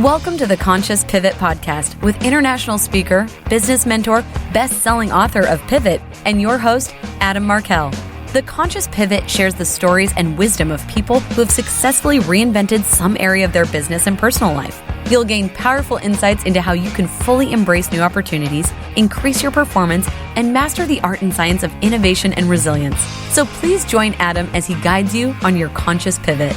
Welcome to the Conscious Pivot Podcast with international speaker, business mentor, best-selling author of Pivot, and your host, Adam Markel. The Conscious Pivot shares the stories and wisdom of people who have successfully reinvented some area of their business and personal life. You'll gain powerful insights into how you can fully embrace new opportunities, increase your performance, and master the art and science of innovation and resilience. So please join Adam as he guides you on your conscious pivot.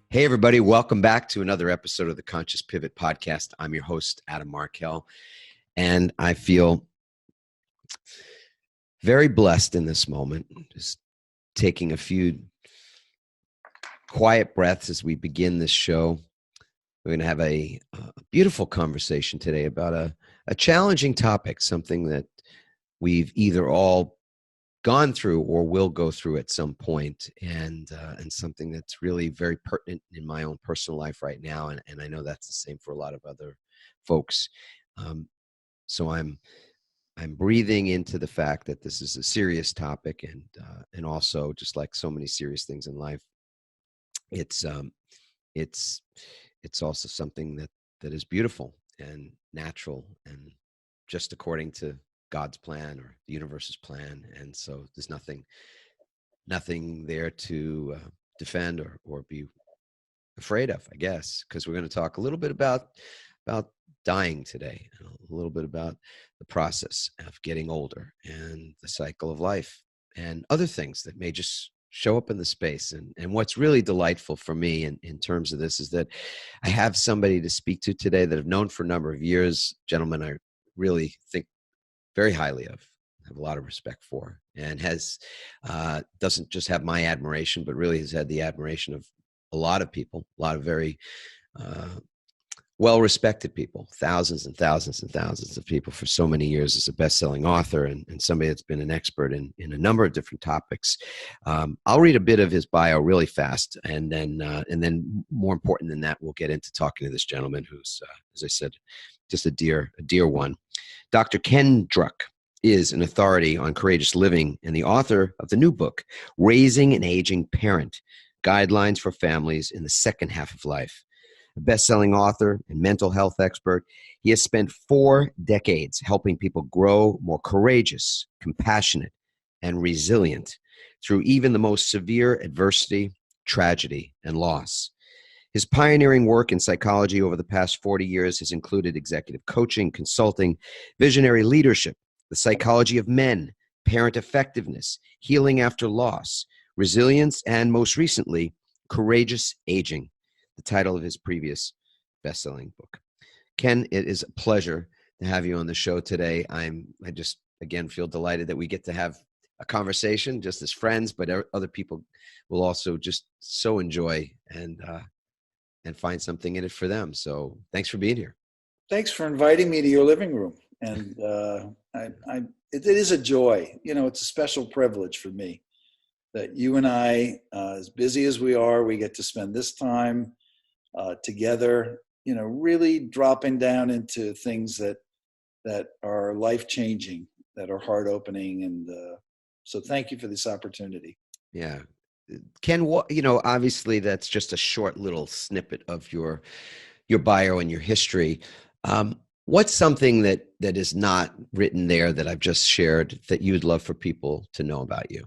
Hey, everybody. Welcome back to another episode of the Conscious Pivot Podcast. I'm your host, Adam Markel, and I feel very blessed in this moment, just taking a few quiet breaths as we begin this show. We're going to have a beautiful conversation today about a challenging topic, something that we've either all gone through or will go through at some point, and something that's really very pertinent in my own personal life right now, and I know that's the same for a lot of other folks. So I'm breathing into the fact that this is a serious topic, and also, just like so many serious things in life, it's also something that is beautiful and natural and just according to God's plan or the universe's plan. And so there's nothing there to defend or be afraid of, I guess, because we're going to talk a little bit about dying today, a little bit about the process of getting older and the cycle of life and other things that may just show up in the space. And what's really delightful for me in terms of this is that I have somebody to speak to today that I've known for a number of years, gentlemen I really think very highly of, have a lot of respect for, and has doesn't just have my admiration, but really has had the admiration of a lot of people, a lot of very well-respected people, thousands and thousands and thousands of people for so many years as a best-selling author and somebody that's been an expert in a number of different topics. I'll read a bit of his bio really fast, and then more important than that, we'll get into talking to this gentleman who's, as I said, just a dear one. Dr. Ken Druck is an authority on courageous living and the author of the new book, Raising an Aging Parent, Guidelines for Families in the Second Half of Life. A best-selling author and mental health expert, he has spent 4 decades helping people grow more courageous, compassionate, and resilient through even the most severe adversity, tragedy, and loss. His pioneering work in psychology over the past 40 years has included executive coaching, consulting, visionary leadership, the psychology of men, parent effectiveness, healing after loss, resilience, and most recently, courageous aging, the title of his previous best-selling book. Ken, it is a pleasure to have you on the show today. I just, again, feel delighted that we get to have a conversation just as friends, but other people will also just so enjoy and find something in it for them. So thanks for being here. Thanks for inviting me to your living room. And it is a joy. You know, it's a special privilege for me that you and I, as busy as we are, we get to spend this time together, you know, really dropping down into things that are life-changing, that are heart-opening. And so thank you for this opportunity. Yeah. Ken, obviously that's just a short little snippet of your bio and your history. What's something that is not written there that I've just shared that you'd love for people to know about you?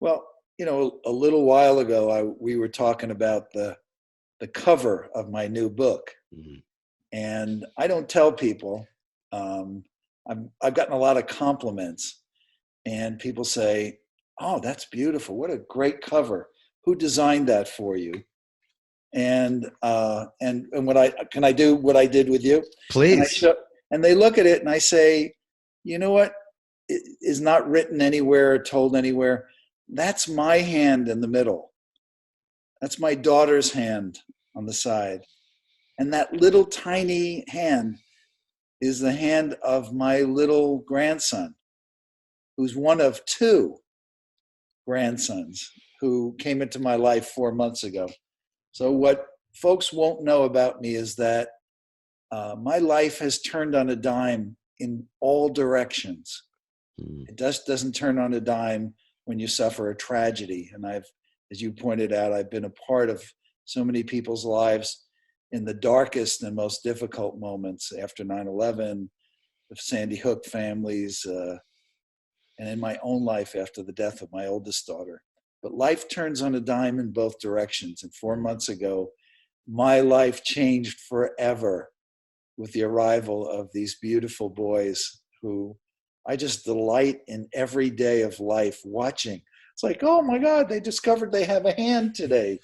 Well, you know, a little while ago, we were talking about the cover of my new book. Mm-hmm. And I don't tell people, I've gotten a lot of compliments, and people say, "Oh, that's beautiful. What a great cover. Who designed that for you?" And can I do what I did with you? Please. And they look at it and I say, you know what? It is not written anywhere, told anywhere. That's my hand in the middle. That's my daughter's hand on the side. And that little tiny hand is the hand of my little grandson, who's one of 2 grandsons who came into my life 4 months ago. So what folks won't know about me is that my life has turned on a dime in all directions. It just doesn't turn on a dime when you suffer a tragedy. And as you pointed out, I've been a part of so many people's lives in the darkest and most difficult moments after 9/11, the Sandy Hook families, and in my own life after the death of my oldest daughter. But life turns on a dime in both directions. And 4 months ago, my life changed forever with the arrival of these beautiful boys who I just delight in every day of life watching. It's like, oh my God, they discovered they have a hand today.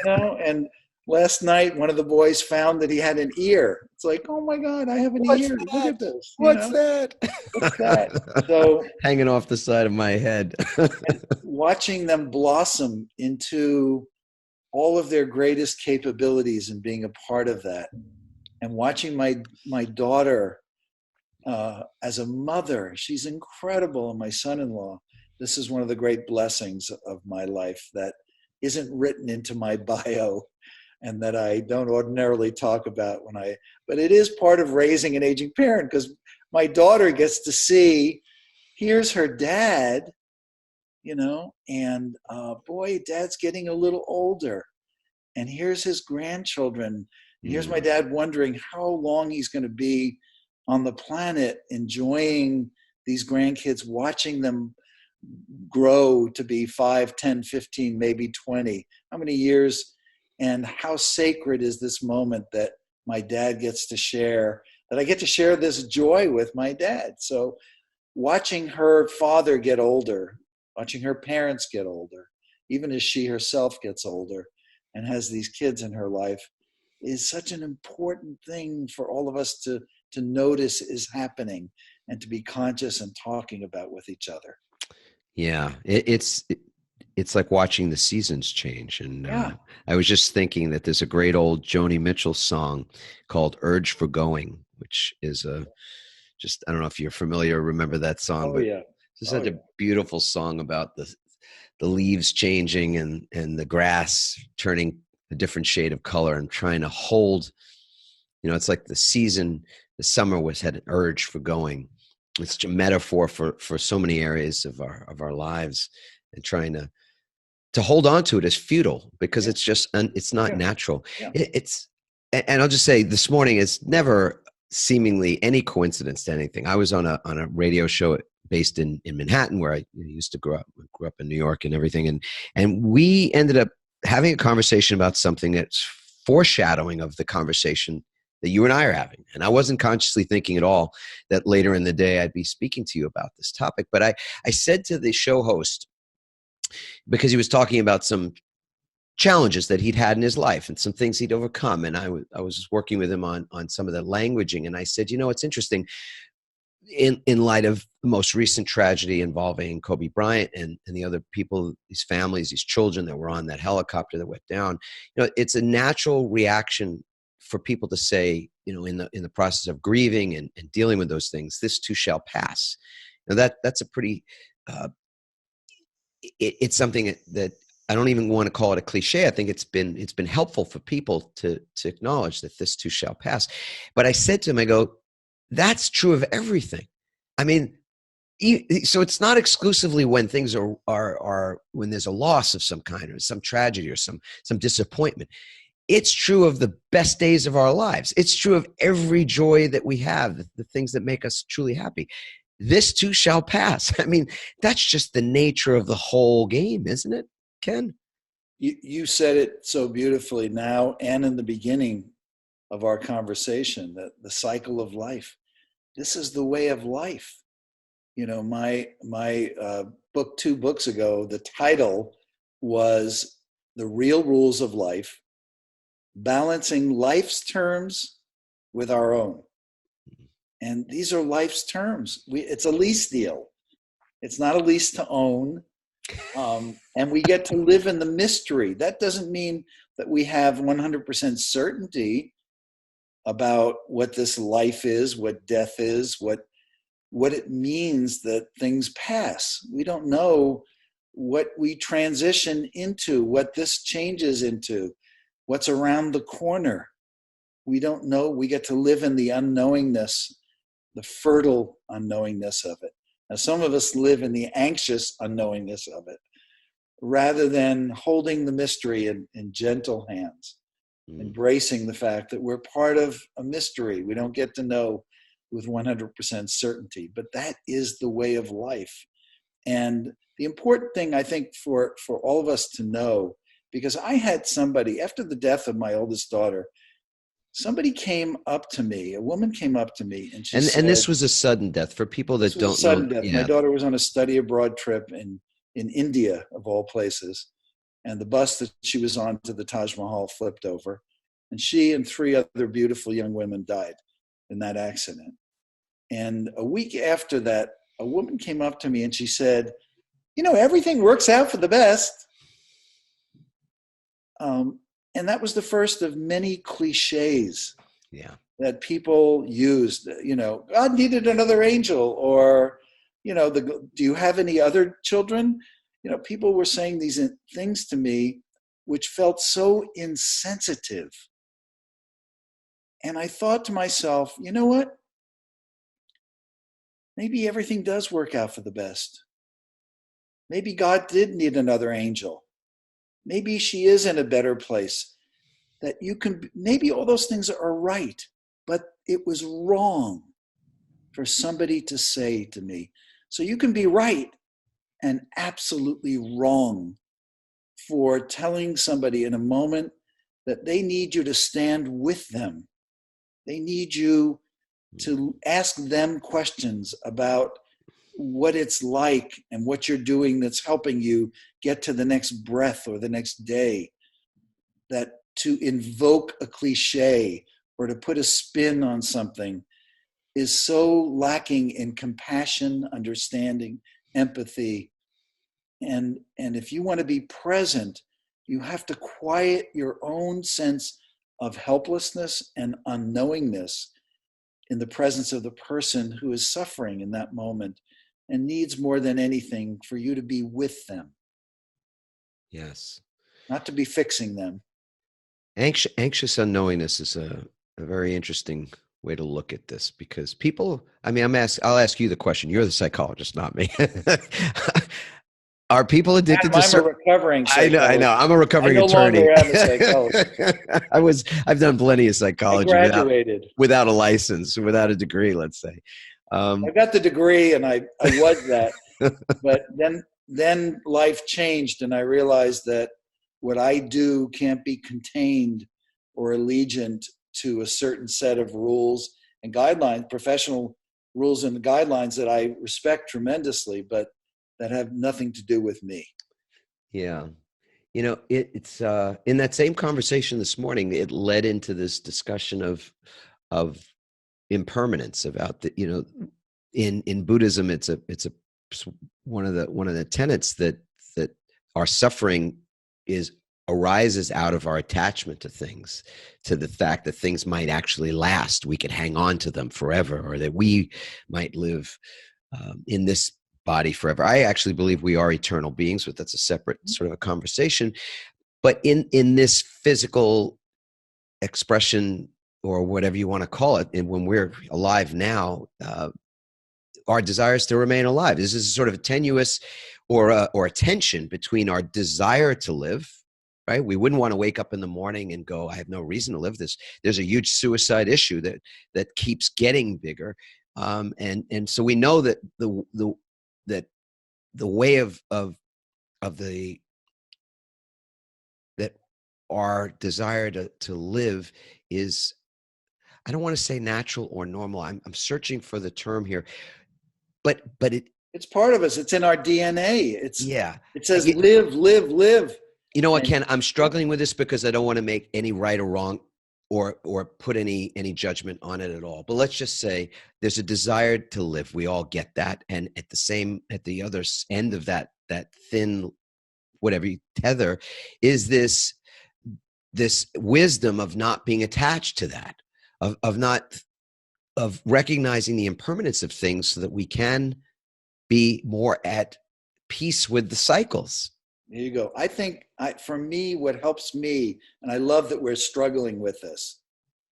And last night, one of the boys found that he had an ear. It's like, oh my God, I have an ear. That? Look at this. What's that? What's that? So hanging off the side of my head. and watching them blossom into all of their greatest capabilities and being a part of that, and watching my daughter as a mother, she's incredible, and my son-in-law. This is one of the great blessings of my life that isn't written into my bio and that I don't ordinarily talk about but it is part of raising an aging parent, because my daughter gets to see, here's her dad, and boy, dad's getting a little older, and here's his grandchildren. Here's my dad wondering how long he's going to be on the planet, enjoying these grandkids, watching them grow to be 5, 10, 15, maybe 20. How many years, and how sacred is this moment that my dad gets to share, that I get to share this joy with my dad. So watching her father get older, watching her parents get older, even as she herself gets older and has these kids in her life, is such an important thing for all of us to notice is happening and to be conscious and talking about with each other. Yeah, it's like watching the seasons change. And I was just thinking that there's a great old Joni Mitchell song called Urge for Going, which is I don't know if you're familiar, remember that song, but it's such a beautiful song about the leaves changing and the grass turning a different shade of color and trying to hold, it's like the summer had an urge for going. It's a metaphor for so many areas of our lives, and trying to hold on to it is futile because it's just, it's not natural. Yeah. And I'll just say this morning, it's never seemingly any coincidence to anything. I was on a radio show based in Manhattan, where I used to grow up in New York and everything. And we ended up having a conversation about something that's foreshadowing of the conversation that you and I are having. And I wasn't consciously thinking at all that later in the day I'd be speaking to you about this topic. But I said to the show host, because he was talking about some challenges that he'd had in his life and some things he'd overcome. And I was working with him on some of the languaging. And I said, it's interesting, in light of the most recent tragedy involving Kobe Bryant and the other people, these families, these children that were on that helicopter that went down, it's a natural reaction for people to say, in the process of grieving and dealing with those things, this too shall pass. Now that's a pretty, it's something that I don't even want to call it a cliche. I think it's been helpful for people to acknowledge that this too shall pass. But I said to him, I go, that's true of everything. I mean, so it's not exclusively when things are when there's a loss of some kind or some tragedy or some disappointment. It's true of the best days of our lives. It's true of every joy that we have, the things that make us truly happy. This too shall pass. I mean, that's just the nature of the whole game, isn't it, Ken? You said it so beautifully now and in the beginning of our conversation, that the cycle of life. This is the way of life. My book 2 books ago, the title was The Real Rules of Life, Balancing Life's Terms with Our Own. And these are life's terms. It's a lease deal. It's not a lease to own. And we get to live in the mystery. That doesn't mean that we have 100% certainty about what this life is, what death is, what it means that things pass. We don't know what we transition into, what this changes into, what's around the corner. We don't know. We get to live in the unknowingness, the fertile unknowingness of it. Now, some of us live in the anxious unknowingness of it, rather than holding the mystery in gentle hands. embracing the fact that we're part of a mystery. We don't get to know with 100% certainty, but that is the way of life. And the important thing, I think, for all of us to know, because I had somebody, after the death of my oldest daughter, somebody came up to me, a woman came up to me, and she said, and this was a sudden death for people that don't sudden know. death. Yeah. My daughter was on a study abroad trip in India, of all places. And the bus that she was on to the Taj Mahal flipped over. And she and 3 other beautiful young women died in that accident. And a week after that, a woman came up to me and she said, everything works out for the best. And that was the first of many cliches that people used. God needed another angel, or, do you have any other children? People were saying these things to me which felt so insensitive. And I thought to myself, you know what? Maybe everything does work out for the best. Maybe God did need another angel. Maybe she is in a better place. Maybe all those things are right, but it was wrong for somebody to say to me. So you can be right and absolutely wrong for telling somebody in a moment that they need you to stand with them. They need you to ask them questions about what it's like and what you're doing that's helping you get to the next breath or the next day. That to invoke a cliche or to put a spin on something is so lacking in compassion, understanding, empathy. And if you want to be present, you have to quiet your own sense of helplessness and unknowingness in the presence of the person who is suffering in that moment and needs more than anything for you to be with them. Yes. Not to be fixing them. Anxious unknowingness is a very interesting way to look at this, because people, I'll ask you the question. You're the psychologist, not me. Are people addicted to I'm a recovering psychologist. I know. I'm a recovering I no attorney. longer am a psychologist. I've done plenty of psychology I graduated without a license, without a degree, let's say. I got the degree and I was that, but then life changed and I realized that what I do can't be contained or allegiant to a certain set of rules and guidelines, professional rules and guidelines that I respect tremendously, but that have nothing to do with me. Yeah. It's in that same conversation this morning, it led into this discussion of impermanence, about in Buddhism, it's one of the tenets that our suffering arises out of our attachment to things, to the fact that things might actually last. We could hang on to them forever, or that we might live in this body forever. I actually believe we are eternal beings, but that's a separate sort of a conversation. But in this physical expression, or whatever you want to call it, and when we're alive now, our desires to remain alive. This is sort of a tenuous or a tension between our desire to live, right? We wouldn't want to wake up in the morning and go, I have no reason to live this. There's a huge suicide issue that keeps getting bigger. And so we know that the way of that our desire to live is, I don't want to say natural or normal. I'm searching for the term here, but it's part of us. It's in our DNA. It says live. You know what, Ken? I'm struggling with this because I don't want to make any right or wrong or put any judgment on it at all. But let's just say there's a desire to live. We all get that. And at the other end of that thin, whatever tether, is this wisdom of not being attached to that, of recognizing the impermanence of things so that we can be more at peace with the cycles. There you go. I think for me, what helps me, and I love that we're struggling with this,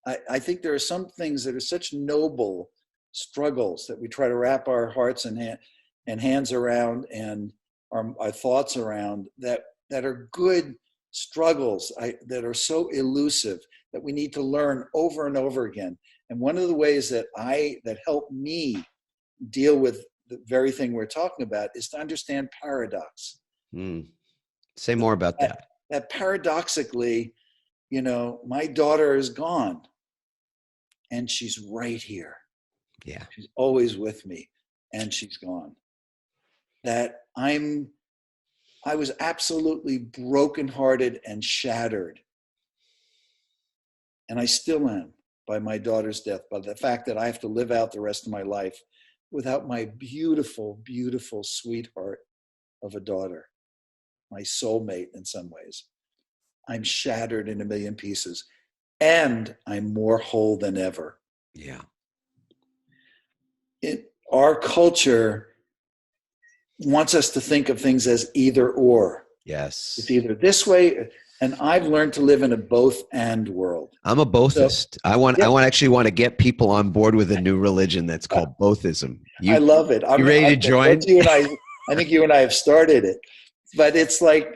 I think there are some things that are such noble struggles that we try to wrap our hearts and hands around and our thoughts around that are good struggles that are so elusive that we need to learn over and over again. And one of the ways that help me deal with the very thing we're talking about is to understand paradox. Say more about that. That paradoxically, my daughter is gone and she's right here. Yeah. She's always with me and she's gone. That I was absolutely brokenhearted and shattered. And I still am by my daughter's death, by the fact that I have to live out the rest of my life without my beautiful, beautiful sweetheart of a daughter, my soulmate in some ways. I'm shattered in a million pieces, and I'm more whole than ever. Yeah. Our culture wants us to think of things as either or. Yes. It's either this way, and I've learned to live in a both and world. I'm a bothist. So, I actually want to get people on board with a new religion that's called bothism. I love it. You ready to join? I think you and I have started it. But it's like,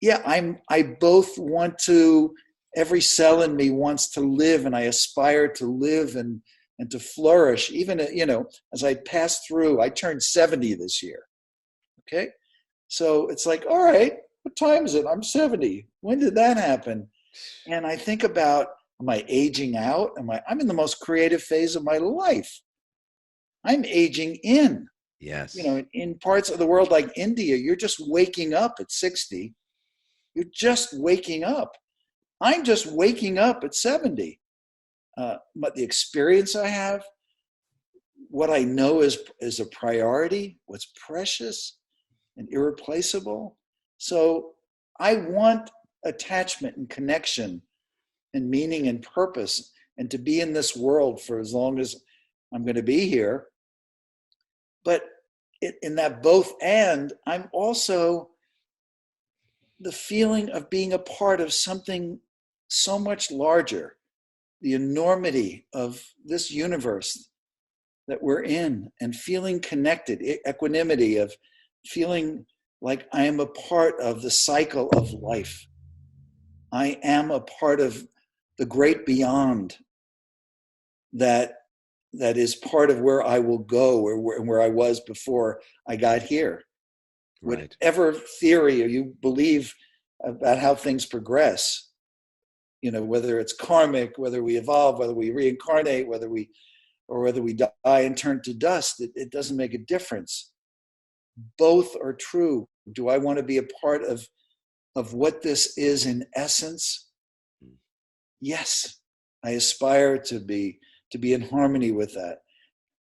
yeah, I both want to, every cell in me wants to live, and I aspire to live and to flourish. Even, as I pass through, I turned 70 this year. Okay. So it's like, all right, what time is it? I'm 70. When did that happen? And I think about, am I aging out? I'm in the most creative phase of my life. I'm aging in. Yes. In parts of the world like India, you're just waking up at 60. You're just waking up. I'm just waking up at 70. But the experience I have, what I know is a priority, what's precious and irreplaceable. So I want attachment and connection and meaning and purpose, and to be in this world for as long as I'm going to be here. But in that both and, I'm also the feeling of being a part of something so much larger, the enormity of this universe that we're in, and feeling connected, equanimity of feeling like I am a part of the cycle of life. I am a part of the great beyond that is part of where I will go, where I was before I got here. Right. Whatever theory you believe about how things progress, whether it's karmic, whether we evolve, whether we reincarnate, whether we die and turn to dust, it doesn't make a difference. Both are true. Do I want to be a part of what this is in essence? Yes, I aspire to be in harmony with that.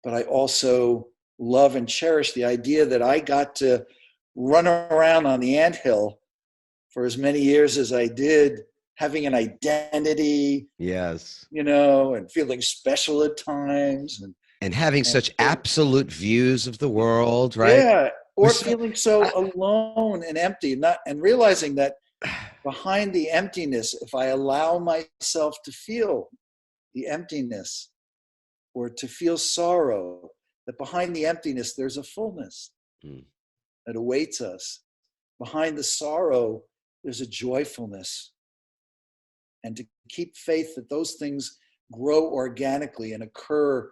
But I also love and cherish the idea that I got to run around on the anthill for as many years as I did, having an identity. Yes. And feeling special at times. And having such absolute views of the world, right? Yeah. Or feeling so alone and empty, and realizing that behind the emptiness, if I allow myself to feel the emptiness or to feel sorrow, that behind the emptiness, there's a fullness that awaits us. Behind the sorrow, there's a joyfulness. And to keep faith that those things grow organically and occur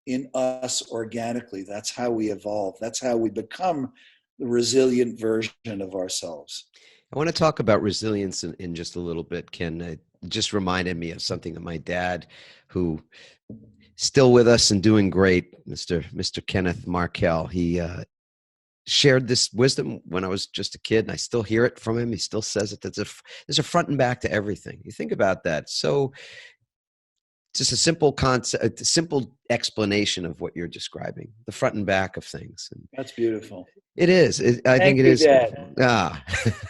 in us organically. That's how we evolve. That's how we become the resilient version of ourselves. I want to talk about resilience in just a little bit, Ken. It just reminded me of something that my dad, who still with us and doing great, Mr. Kenneth Markel, he shared this wisdom when I was just a kid, and I still hear it from him. He still says it. There's a front and back to everything. You think about that. So just a simple concept, a simple explanation of what you're describing, the front and back of things. And that's beautiful. It is. I think it is. Dad.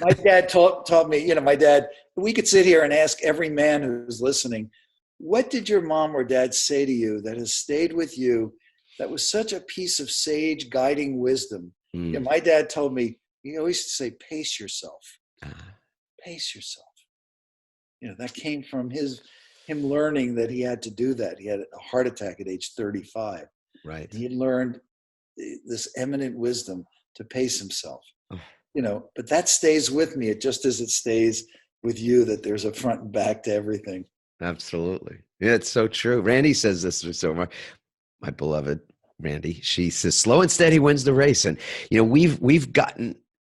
My dad taught me, my dad, we could sit here and ask every man who's listening, what did your mom or dad say to you that has stayed with you that was such a piece of sage guiding wisdom? My dad told me, he always used to say, pace yourself. Pace yourself. That came from him learning that he had to do that. He had a heart attack at age 35. Right. He had learned this eminent wisdom to pace himself. but that stays with me. It just as it stays with you, that there's a front and back to everything. Absolutely. Yeah, it's so true. Randy says this so much. My beloved Randy, she says, slow and steady wins the race. And,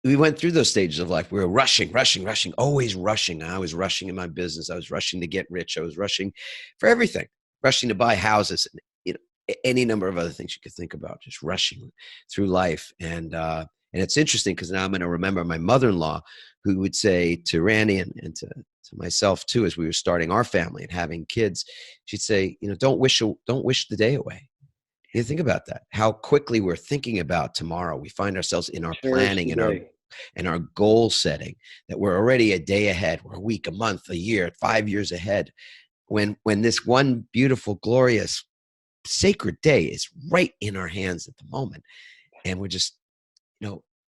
we went through those stages of life. We were rushing, always rushing. I was rushing in my business. I was rushing to get rich. I was rushing for everything, rushing to buy houses, and, any number of other things you could think about, just rushing through life. And it's interesting because now I'm going to remember my mother-in-law, who would say to Randy and to myself too, as we were starting our family and having kids, she'd say, don't wish the day away. You think about that, how quickly we're thinking about tomorrow. We find ourselves in our planning and our goal setting, that we're already a day ahead. We're a week, a month, a year, 5 years ahead. When this one beautiful, glorious, sacred day is right in our hands at the moment. And we're just,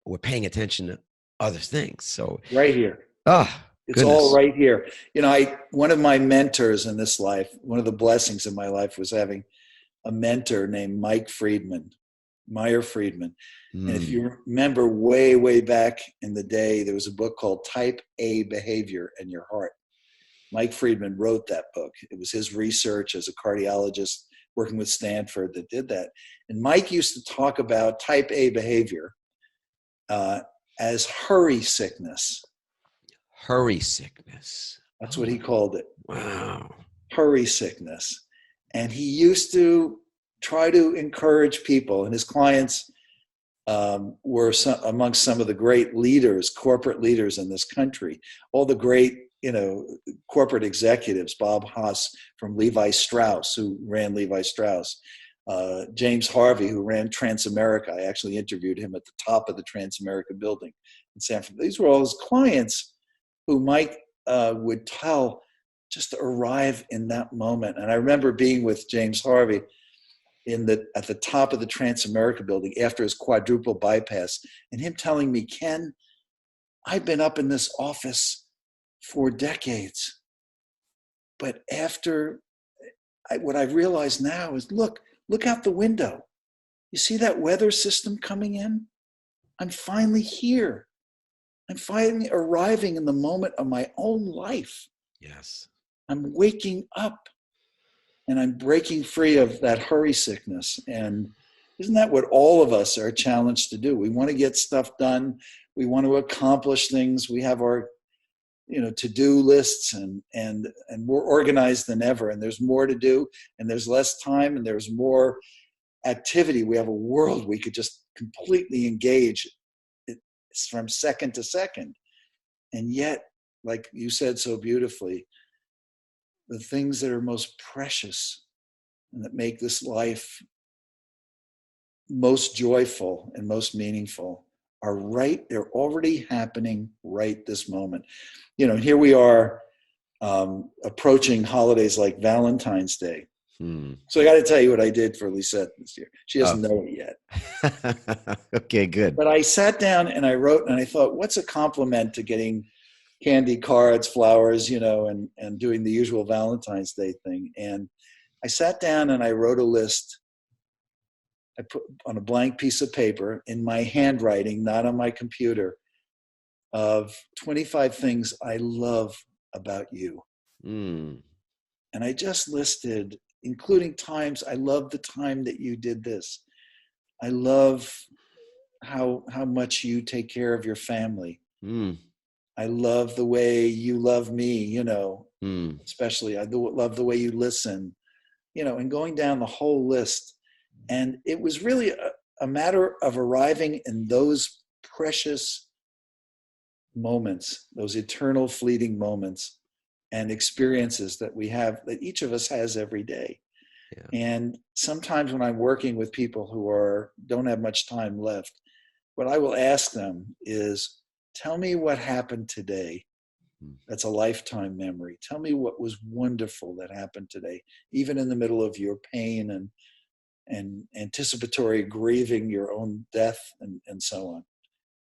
we're paying attention to other things. So right here. It's goodness. All right here. One of my mentors in this life, one of the blessings in my life, was having a mentor named Meyer Friedman. And if you remember way, way back in the day, there was a book called Type A Behavior in Your Heart. Mike Friedman wrote that book. It was his research as a cardiologist working with Stanford that did that. And Mike used to talk about type A behavior as hurry sickness. Hurry sickness. That's what he called it. Wow. Hurry sickness. And he used to try to encourage people, and his clients were amongst some of the great leaders, corporate leaders in this country. All the great, corporate executives, Bob Haas from Levi Strauss, who ran Levi Strauss, James Harvey, who ran Transamerica. I actually interviewed him at the top of the Transamerica building in San Francisco. These were all his clients who Mike would tell just to arrive in that moment. And I remember being with James Harvey at the top of the Transamerica building after his quadruple bypass, and him telling me, Ken, I've been up in this office for decades, but what I've realized now is, look out the window. You see that weather system coming in? I'm finally here. I'm finally arriving in the moment of my own life. Yes. I'm waking up and I'm breaking free of that hurry sickness. And isn't that what all of us are challenged to do? We want to get stuff done. We want to accomplish things. We have our, to-do lists and we're organized than ever. And there's more to do, and there's less time, and there's more activity. We have a world we could just completely engage from second to second. And yet, like you said so beautifully, the things that are most precious and that make this life most joyful and most meaningful are right. They're already happening right this moment. Here we are approaching holidays like Valentine's Day. So I got to tell you what I did for Lisette this year. She doesn't know it yet. Okay, good. But I sat down and I wrote, and I thought, what's a compliment to getting candy, cards, flowers, and doing the usual Valentine's Day thing. And I sat down and I wrote a list. I put on a blank piece of paper in my handwriting, not on my computer, of 25 things I love about you. And I just listed, including times, I love the time that you did this. I love how much you take care of your family. I love the way you love me, especially I love the way you listen, and going down the whole list. And it was really a matter of arriving in those precious moments, those eternal fleeting moments and experiences that we have, that each of us has every day. Yeah. And sometimes when I'm working with people who don't have much time left, what I will ask them is, tell me what happened today. That's a lifetime memory. Tell me what was wonderful that happened today, even in the middle of your pain and anticipatory grieving your own death and so on.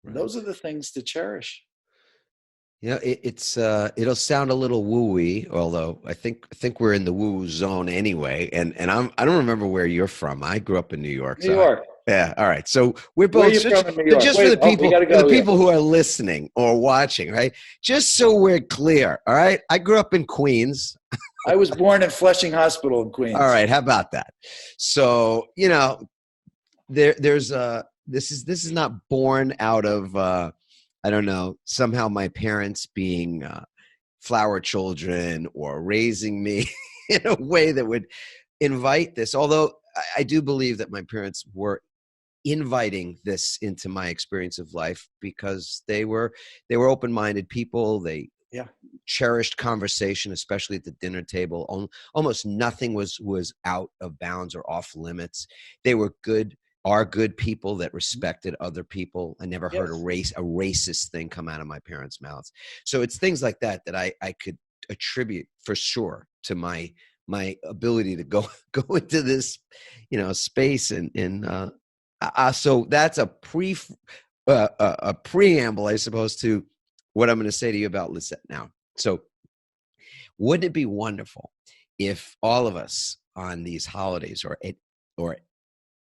Right. Those are the things to cherish. Yeah, it'll sound a little woo-y, although I think we're in the woo zone anyway. And I don't remember where you're from. I grew up in New York. New York. Yeah. All right. So we're Where are both you from in New York? just Wait, we gotta for go the here. people who are listening or watching, right? Just so we're clear. All right. I grew up in Queens. I was born in Flushing Hospital in Queens. All right. How about that? So, this is not born out of, I don't know, somehow my parents being flower children or raising me in a way that would invite this. Although I do believe that my parents were inviting this into my experience of life because they were open-minded people. They cherished conversation, especially at the dinner table. Almost nothing was out of bounds or off limits. They were are good people that respected other people. I never heard a racist thing come out of my parents' mouths. So it's things like that I could attribute for sure to my ability to go into this, space and so that's a preamble, I suppose, to what I'm going to say to you about Lisette now. So wouldn't it be wonderful if all of us on these holidays or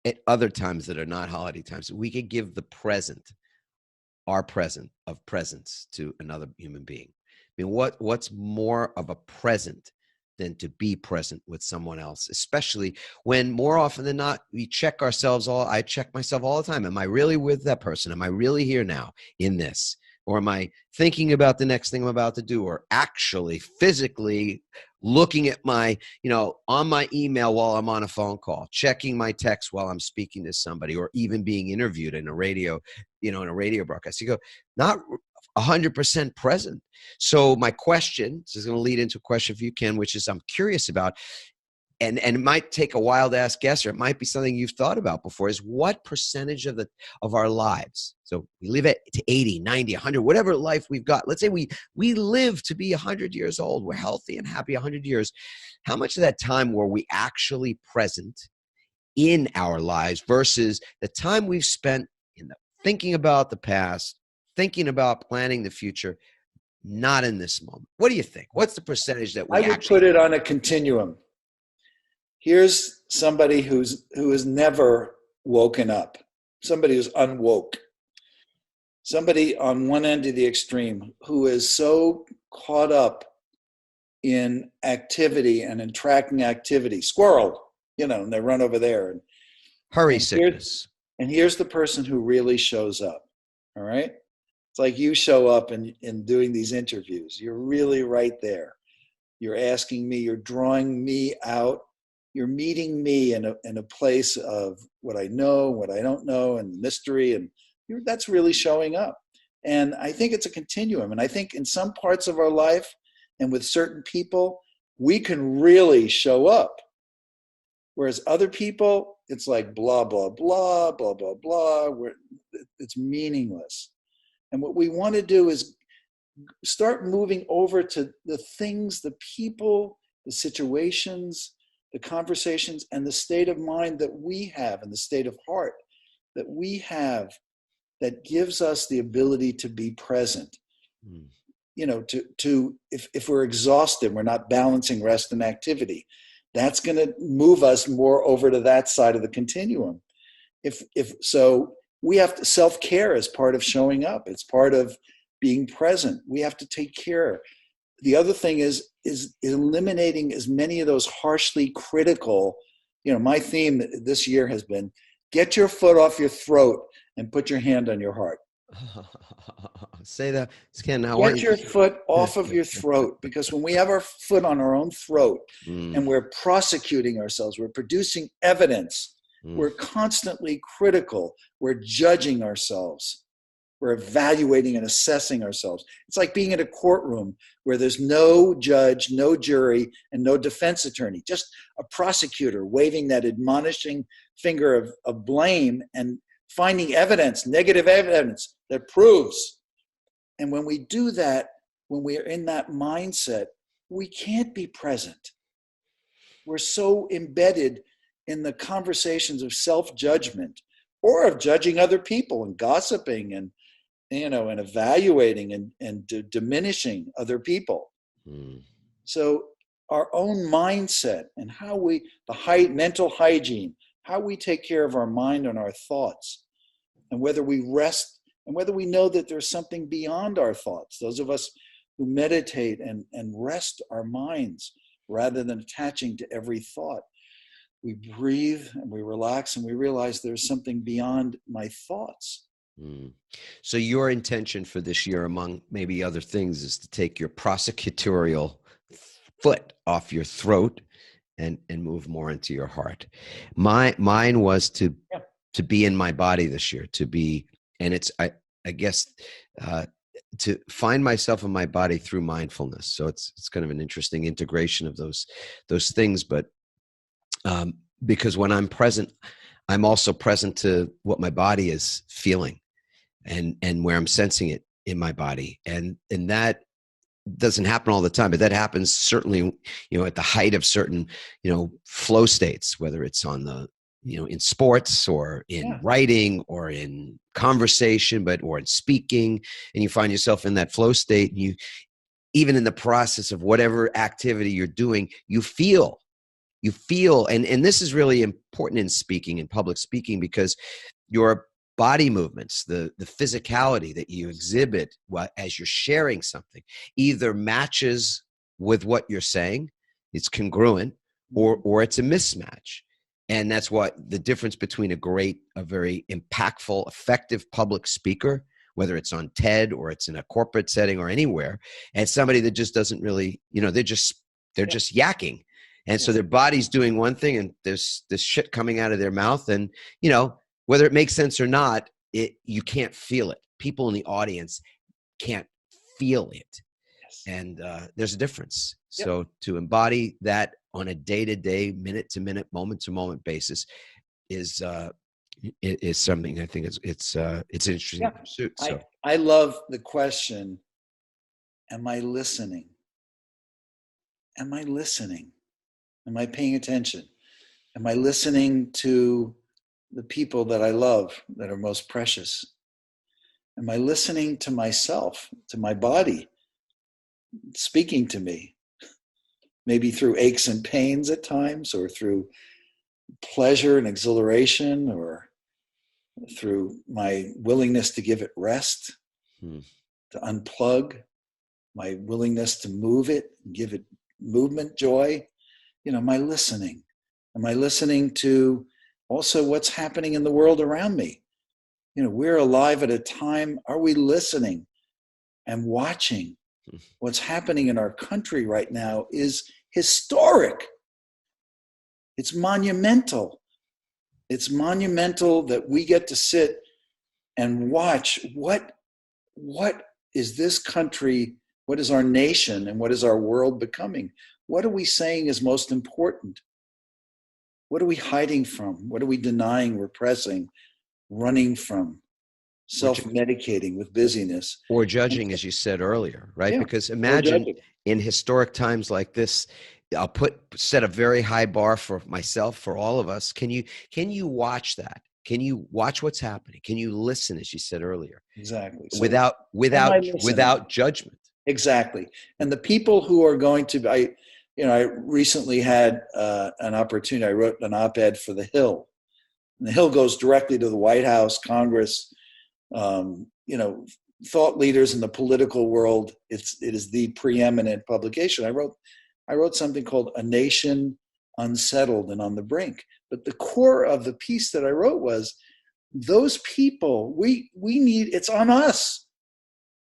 at other times that are not holiday times, we could give our present of presence to another human being? I mean, what's more of a present than to be present with someone else, especially when more often than not, we check ourselves I check myself all the time. Am I really with that person? Am I really here now in this? Or am I thinking about the next thing I'm about to do, or actually physically looking at my, on my email while I'm on a phone call, checking my text while I'm speaking to somebody, or even being interviewed in a radio, in a radio broadcast? You go, not 100% present. So my question, this is going to lead into a question for you, Ken, which is I'm curious about, and it might take a wild ass guess, or it might be something you've thought about before, is what percentage of our lives, so we live at to 80, 90, 100, whatever life we've got. Let's say we live to be 100 years old. We're healthy and happy 100 years. How much of that time were we actually present in our lives versus the time we've spent thinking about the past, thinking about planning the future, not in this moment? What do you think? What's the percentage that we I would put it on a continuum. Here's somebody who has never woken up, somebody who's unwoke, somebody on one end of the extreme who is so caught up in activity and in tracking activity, squirrel, and they run over there. And hurry sickness. And here's the person who really shows up. All right. It's like you show up in doing these interviews. You're really right there. You're asking me, you're drawing me out. You're meeting me in a place of what I know, what I don't know, and mystery. And that's really showing up. And I think it's a continuum. And I think in some parts of our life and with certain people, we can really show up. Whereas other people, it's like blah, blah, blah, blah, blah, blah. It's meaningless. And what we want to do is start moving over to the things, the people, the situations, the conversations, and the state of mind that we have, and the state of heart that we have, that gives us the ability to be present. If we're exhausted, we're not balancing rest and activity. That's going to move us more over to that side of the continuum. If so, we have to self-care as part of showing up. It's part of being present. We have to take care. The other thing is eliminating as many of those harshly critical. My theme this year has been get your foot off your throat and put your hand on your heart. Say that, Ken. Get your foot off of your throat, because when we have our foot on our own throat and we're prosecuting ourselves, we're producing evidence, we're constantly critical, we're judging ourselves, we're evaluating and assessing ourselves. It's like being in a courtroom where there's no judge, no jury, and no defense attorney, just a prosecutor waving that admonishing finger of blame and finding evidence, negative evidence that proves. And when we do that, when we are in that mindset, we can't be present. We're so embedded in the conversations of self-judgment or of judging other people and gossiping and evaluating and diminishing other people. So our own mindset and how mental hygiene, how we take care of our mind and our thoughts, and whether we rest, and whether we know that there's something beyond our thoughts. Those of us who meditate and rest our minds rather than attaching to every thought, we breathe and we relax and we realize there's something beyond my thoughts. Mm. So your intention for this year, among maybe other things, is to take your prosecutorial foot off your throat and move more into your heart. Mine was to be in my body this year, to be, and it's, I guess, to find myself in my body through mindfulness. So it's kind of an interesting integration of those things. But because when I'm present, I'm also present to what my body is feeling and where I'm sensing it in my body. And that doesn't happen all the time, but that happens certainly, at the height of certain, flow states, whether it's on the, in sports or in writing or in conversation, or in speaking, and you find yourself in that flow state. And you, even in the process of whatever activity you're doing, you feel, and this is really important in speaking, in public speaking, because your body movements, the physicality that you exhibit as you're sharing something, either matches with what you're saying, it's congruent, or it's a mismatch. And that's what the difference between a very impactful, effective public speaker, whether it's on TED or it's in a corporate setting or anywhere, and somebody that just doesn't really, they're just yakking. And so their body's doing one thing and there's this shit coming out of their mouth, and, whether it makes sense or not, you can't feel it. People in the audience can't feel it. Yes. And there's a difference. Yep. So to embody that on a day-to-day, minute-to-minute, moment-to-moment basis is something I think it's an interesting pursuit. So I love the question, am I listening? Am I listening? Am I paying attention? Am I listening to the people that I love, that are most precious? Am I listening to myself, to my body, speaking to me? Maybe through aches and pains at times, or through pleasure and exhilaration, or through my willingness to give it rest, to unplug, my willingness to move it, give it movement, joy. Am I listening? Am I listening to also what's happening in the world around me? We're alive at a time. Are we listening and watching? What's happening in our country right now is historic. It's monumental. It's monumental that we get to sit and watch what is this country, what is our nation, and what is our world becoming? What are we saying is most important? What are we hiding from? What are we denying, repressing, running from, self-medicating with busyness? Or judging, as you said earlier, right? Yeah, because imagine in historic times like this, I'll set a very high bar for myself, for all of us. Can you watch that? Can you watch what's happening? Can you listen, as you said earlier? Exactly. So without judgment. Exactly. And the people who are going to, I recently had an opportunity. I wrote an op-ed for The Hill. And The Hill goes directly to the White House, Congress, thought leaders in the political world. It is the preeminent publication. I wrote something called A Nation Unsettled and on the Brink. But the core of the piece that I wrote was, those people, we need, it's on us.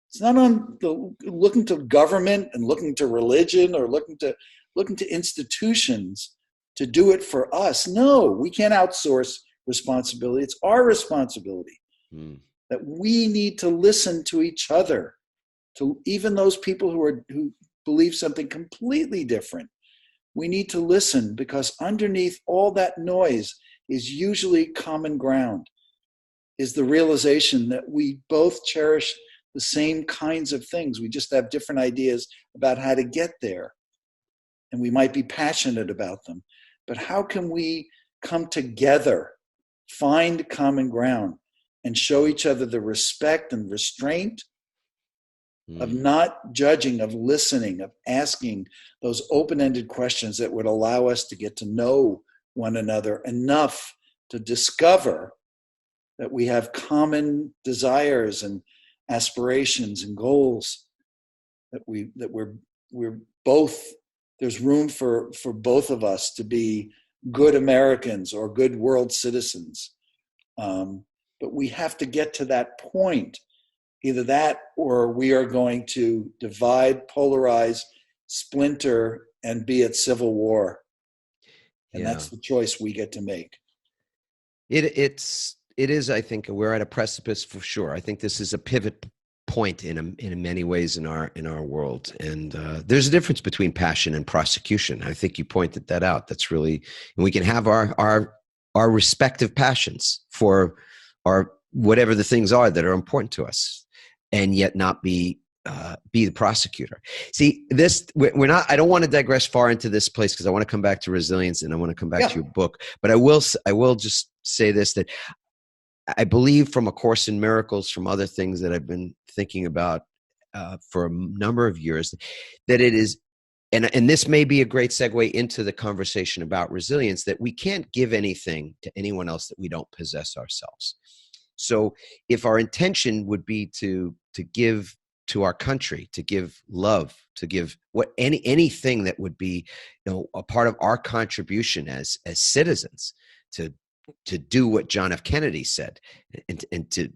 It's not on looking to government and looking to religion or looking to institutions to do it for us. No, we can't outsource responsibility. It's our responsibility. That we need to listen to each other, to even those people who believe something completely different. We need to listen, because underneath all that noise is usually common ground, is the realization that we both cherish the same kinds of things. We just have different ideas about how to get there. And we might be passionate about them. But how can we come together, find common ground, and show each other the respect and restraint of not judging, of listening, of asking those open-ended questions that would allow us to get to know one another enough to discover that we have common desires and aspirations and goals, that we're both, there's room for both of us to be good Americans or good world citizens. But we have to get to that point. Either that or we are going to divide, polarize, splinter, and be at civil war. And that's the choice we get to make. It is, I think we're at a precipice for sure. I think this is a pivot point in many ways in our world. And there's a difference between passion and prosecution. I think you pointed that out. That's really, and we can have our respective passions for our whatever the things are that are important to us, and yet not be the prosecutor. See, we're not. I don't want to digress far into this place because I want to come back to resilience and I want to come back to your book. But I will just say this, that I believe from A Course in Miracles, from other things that I've been thinking about for a number of years, that it is, and this may be a great segue into the conversation about resilience, that we can't give anything to anyone else that we don't possess ourselves. So if our intention would be to give to our country, to give love, to give anything that would be, a part of our contribution as citizens, to do what John F. Kennedy said, and to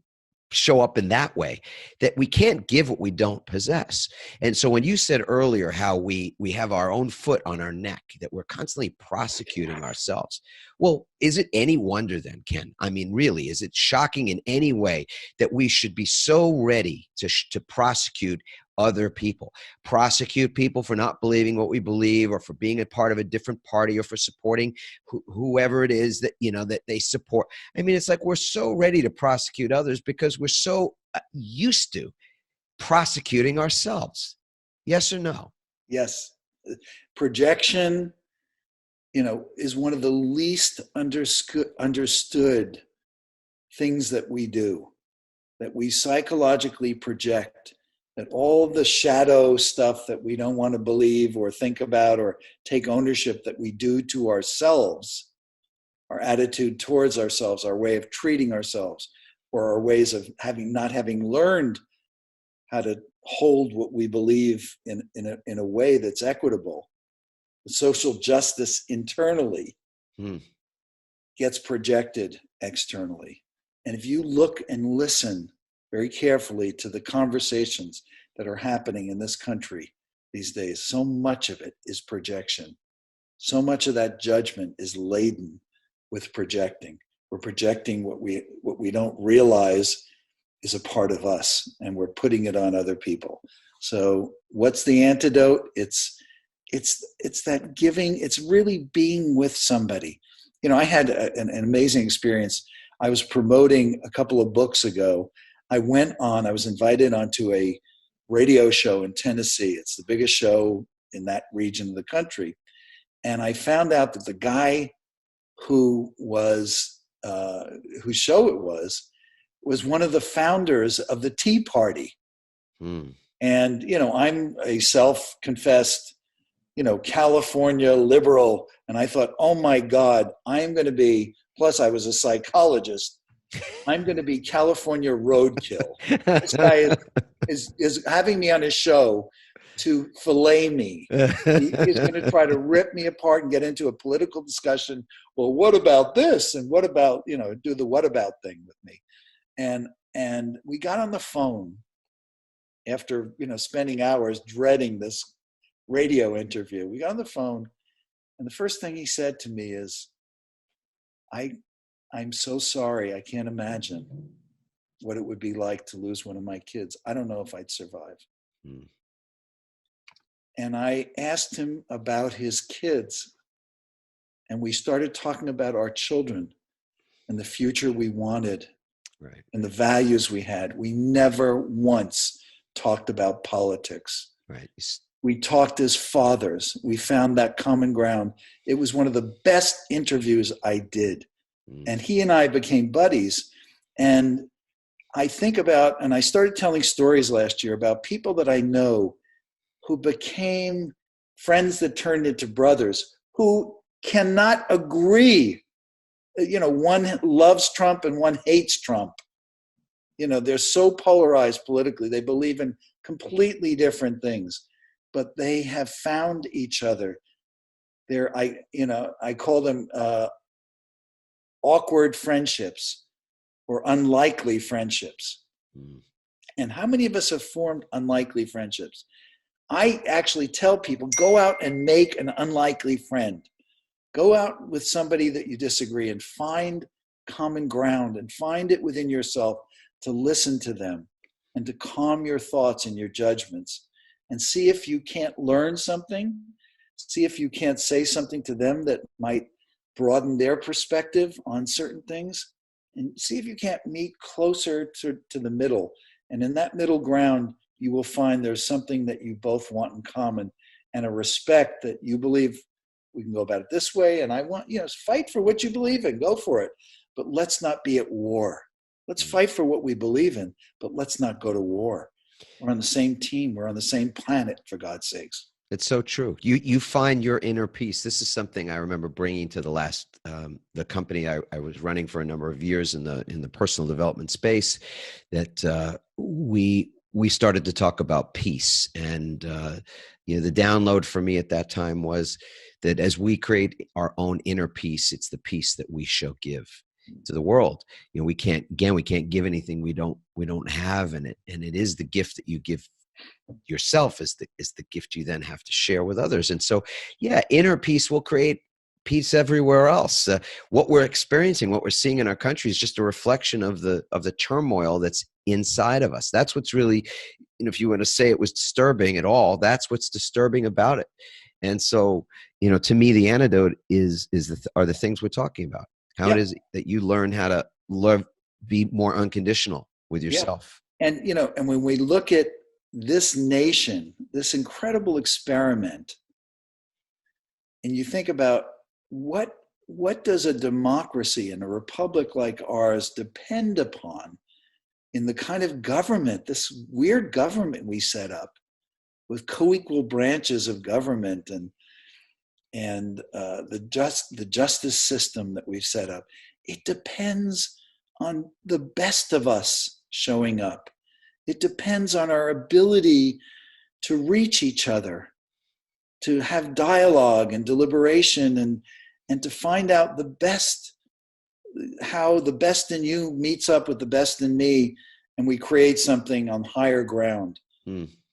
show up in that way, that we can't give what we don't possess. And so when you said earlier how we have our own foot on our neck, that we're constantly prosecuting ourselves, well, is it any wonder then, Ken? I mean, really, is it shocking in any way that we should be so ready to prosecute other people, prosecute people for not believing what we believe, or for being a part of a different party, or for supporting whoever it is that, that they support? I mean, it's like we're so ready to prosecute others because we're so used to prosecuting ourselves. Yes or no? Yes. Projection, is one of the least understood things that we do, that we psychologically project, that all the shadow stuff that we don't want to believe or think about or take ownership that we do to ourselves, our attitude towards ourselves, our way of treating ourselves, or our ways of not having learned how to hold what we believe in a way that's equitable. The social justice internally gets projected externally. And if you look and listen very carefully to the conversations that are happening in this country these days, so much of it is projection. So much of that judgment is laden with projecting. We're projecting what we don't realize is a part of us, and we're putting it on other people. So what's the antidote? It's that giving. It's really being with somebody. I had an amazing experience. I was promoting a couple of books ago. I was invited onto a radio show in Tennessee. It's the biggest show in that region of the country. And I found out that the guy whose show it was one of the founders of the Tea Party. And, I'm a self-confessed, California liberal. And I thought, oh my God, plus I was a psychologist, I'm going to be California roadkill. This guy is having me on his show to fillet me. He's going to try to rip me apart and get into a political discussion. Well, what about this? And what about, do the what about thing with me? And we got on the phone after, spending hours dreading this radio interview. We got on the phone, and the first thing he said to me is, I'm so sorry. I can't imagine what it would be like to lose one of my kids. I don't know if I'd survive. And I asked him about his kids, and we started talking about our children and the future we wanted, right, and the values we had. We never once talked about politics. Right. We talked as fathers. We found that common ground. It was one of the best interviews I did. And he and I became buddies. And I think about, and I started telling stories last year about people that I know who became friends that turned into brothers, who cannot agree one loves Trump and one hates Trump. They're so polarized politically. They believe in completely different things, but they have found each other. I call them awkward friendships or unlikely friendships. Mm. And how many of us have formed unlikely friendships? I actually tell people, go out and make an unlikely friend. Go out with somebody that you disagree and find common ground and find it within yourself to listen to them and to calm your thoughts and your judgments and see if you can't learn something, see if you can't say something to them that might broaden their perspective on certain things, and see if you can't meet closer to the middle. And in that middle ground, you will find there's something that you both want in common and a respect that you believe we can go about it this way. And I want, fight for what you believe in, go for it. But let's not be at war. Let's fight for what we believe in, but let's not go to war. We're on the same team. We're on the same planet, for God's sakes. It's so true. You find your inner peace. This is something I remember bringing to the company I was running for a number of years in the personal development space, that we started to talk about peace. And the download for me at that time was that as we create our own inner peace, it's the peace that we shall give to the world. We can't give anything we don't have, and it is the gift that you give yourself is the gift you then have to share with others. And so, inner peace will create peace everywhere else. What we're experiencing, what we're seeing in our country is just a reflection of the turmoil that's inside of us. That's what's really, if you want to say it was disturbing at all, that's what's disturbing about it. And so, to me, the antidote are the things we're talking about. How it is that you learn how to be more unconditional with yourself. Yeah. And when we look at this nation, this incredible experiment, and you think about what does a democracy and a republic like ours depend upon in the kind of government, this weird government we set up with co-equal branches of government and the justice system that we've set up. It depends on the best of us showing up. It depends on our ability to reach each other, to have dialogue and deliberation and to find out how the best in you meets up with the best in me, and we create something on higher ground.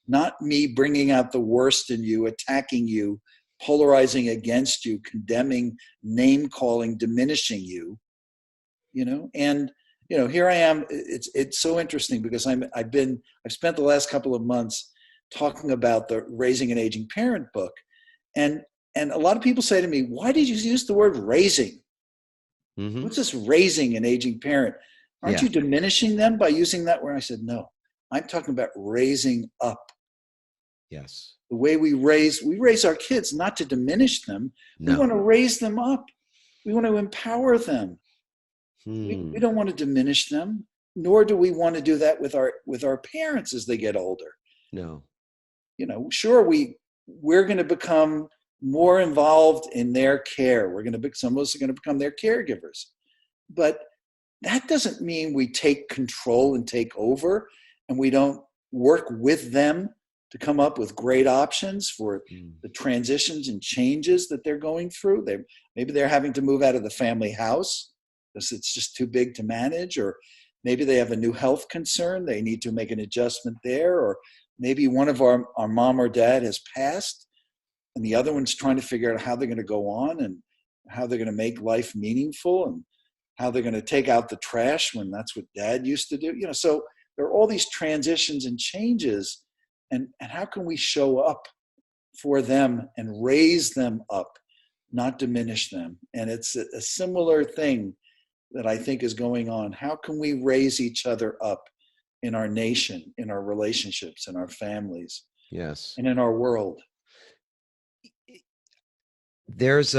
Not me bringing out the worst in you, attacking you, polarizing against you, condemning, name-calling, diminishing you, and here I am. It's so interesting because I've spent the last couple of months talking about the Raising an Aging Parent book, and a lot of people say to me, "Why did you use the word raising? Mm-hmm. What's this raising an aging parent? Aren't you diminishing them by using that word?" I said, "No, I'm talking about raising up." Yes, the way we raise our kids, not to diminish them. No. We want to raise them up. We want to empower them. We don't want to diminish them, nor do we want to do that with our parents as they get older. No. Sure, we're going to become more involved in their care. Some of us are going to become their caregivers. But that doesn't mean we take control and take over, and we don't work with them to come up with great options for the transitions and changes that they're going through. Maybe they're having to move out of the family house because it's just too big to manage, or maybe they have a new health concern. They need to make an adjustment there, or maybe one of our mom or dad has passed and the other one's trying to figure out how they're going to go on and how they're going to make life meaningful and how they're going to take out the trash when that's what dad used to do. So there are all these transitions and changes, and how can we show up for them and raise them up, not diminish them? And it's a similar thing that I think is going on. How can we raise each other up in our nation, in our relationships, in our families, yes, and in our world? There's